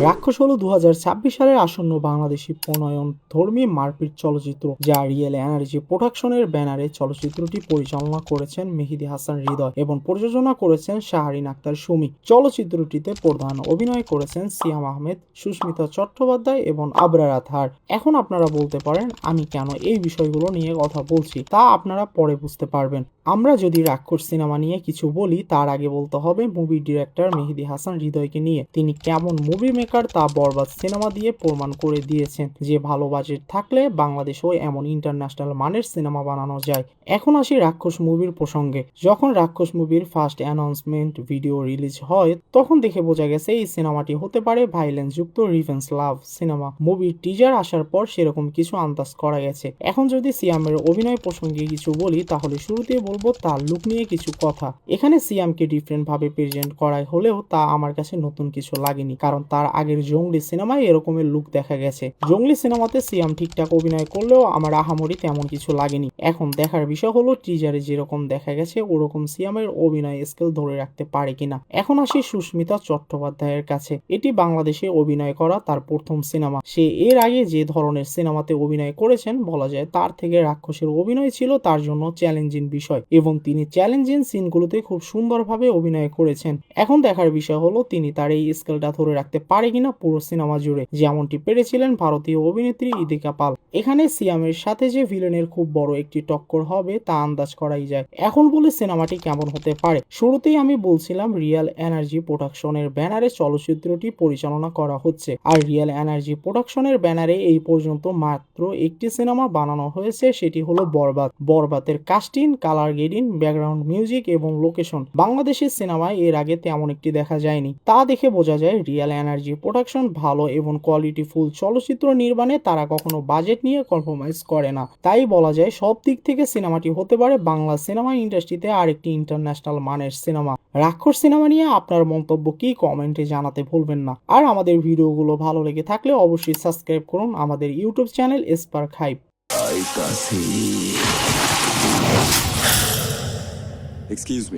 রাক্ষস হলো 2026 সালের আসন্ন বাংলাদেশি প্রণয়ন ধর্মী মারপিট চলচ্চিত্র, যা রিয়েল এনার্জি প্রোডাকশনের ব্যানারে চলচ্চিত্রটি পরিচালনা করেছেন মেহেদী হাসান হৃদয় এবং প্রযোজনা করেছেন শাহরিন আক্তার সুমি। চলচ্চিত্রটিতে প্রধান অভিনয় করেছেন সিয়াম আহমেদ, সুস্মিতা চট্টোপাধ্যায় এবং আবরার আতহার। এখন আপনারা বলতে পারেন আমি কেন এই বিষয়গুলো নিয়ে কথা বলছি, তা আপনারা পরে বুঝতে পারবেন। আমরা যদি রাক্ষস সিনেমা নিয়ে কিছু বলি, তার আগে বলতে হবে মুভি ডিরেক্টর মেহেদী হাসান হৃদয়কে নিয়ে। তিনি কেমন মুভি মেকার তা বরবাদ সিনেমা দিয়ে প্রমাণ করে দিয়েছেন যে ভালো বাজেট থাকলে বাংলাদেশেও এমন ইন্টারন্যাশনাল মানের সিনেমা বানানো যায়। এখন আসি রাক্ষস মুভির প্রসঙ্গে। যখন রাক্ষস মুভির ফার্স্ট অ্যানাউন্সমেন্ট ভিডিও রিলিজ হয়, তখন দেখে বোঝা গেছে এই সিনেমাটি হতে পারে ভাইলেন্স যুক্ত রিভেঞ্জ লাভ সিনেমা। মুভির টিজার আসার পর সেরকম কিছু আন্দাজ করা গেছে। এখন যদি সিয়ামের অভিনয় প্রসঙ্গে কিছু বলি, তাহলে শুরুতেই বলবো তার লুক নিয়ে কিছু কথা। এখানে সিয়ামকে ডিফারেন্ট ভাবে প্রেজেন্ট করা হলেও তা আমার কাছে নতুন কিছু লাগেনি, কারণ তার আগের জঙ্গলি সিনেমায় এরকমের লুক দেখা গেছে। জঙ্গলি সিনেমাতে সিয়াম ঠিকঠাক অভিনয় করলেও আমার আহামরি তেমন কিছু লাগেনি। এখন দেখার বিষয় হলো টিজারে যেরকম দেখা গেছে ওরকম সিয়ামের অভিনয় স্কেল ধরে রাখতে পারে কিনা। এখন আসি সুস্মিতা চট্টোপাধ্যায়ের কাছে। এটি বাংলাদেশে অভিনয় করা তার প্রথম সিনেমা। সে এর আগে যে ধরনের সিনেমাতে অভিনয় করেছেন, বলা যায় তার থেকে রাক্ষসের অভিনয় ছিল তার জন্য চ্যালেঞ্জিং বিষয়, এবং তিনি চ্যালেঞ্জিং সিনগুলোতে খুব সুন্দরভাবে অভিনয় করেছেন। এখন দেখার বিষয় হলো তিনি তার এই স্কেলটা ধরে রাখতে পারে কিনা পুরো সিনেমা জুড়ে, যেমনটি পেরেছিলেন ভারতীয় অভিনেত্রী ইদিকা পাল। এখানে সিয়ামের সাথে যে ভিলেনের খুব বড় একটি টক্কর হবে তা আন্দাজ করাই যায়। এখন বলে সিনেমাটি কেমন হতে পারে। শুরুতেই আমি বলছিলাম রিয়েল এনার্জি প্রোডাকশনের ব্যানারে চলচ্চিত্রটি পরিচালনা করা হচ্ছে, আর রিয়েল এনার্জি প্রোডাকশনের ব্যানারে এই পর্যন্ত মাত্র একটি সিনেমা বানানো হয়েছে, সেটি হলো বরবাদ। বরবাদের casting, colour grading, background music এবং লোকেশন বাংলাদেশের সিনেমায় এর আগে তেমন একটি দেখা যায়নি। তা দেখে বোঝা যায় রিয়েল এনার্জি প্রোডাকশন ভালো এবং কোয়ালিটিফুল চলচ্চিত্র নির্মাণে তারা কখনো বাজেট নিয়ে কম্প্রোমাইজ করে না। তাই বলা যায় সব দিক থেকে সিনেমাটি হতে পারে বাংলা সিনেমা ইন্ডাস্ট্রিতে আরেকটি ইন্টারন্যাশনাল মানের সিনেমা। রাক্ষস সিনেমা নিয়ে আপনার মন্তব্য কি কমেন্টে জানাতে ভুলবেন না। আর আমাদের ভিডিওগুলো ভালো লেগে থাকলে অবশ্যই সাবস্ক্রাইব করুন আমাদের YouTube channel spark hype. Excuse me.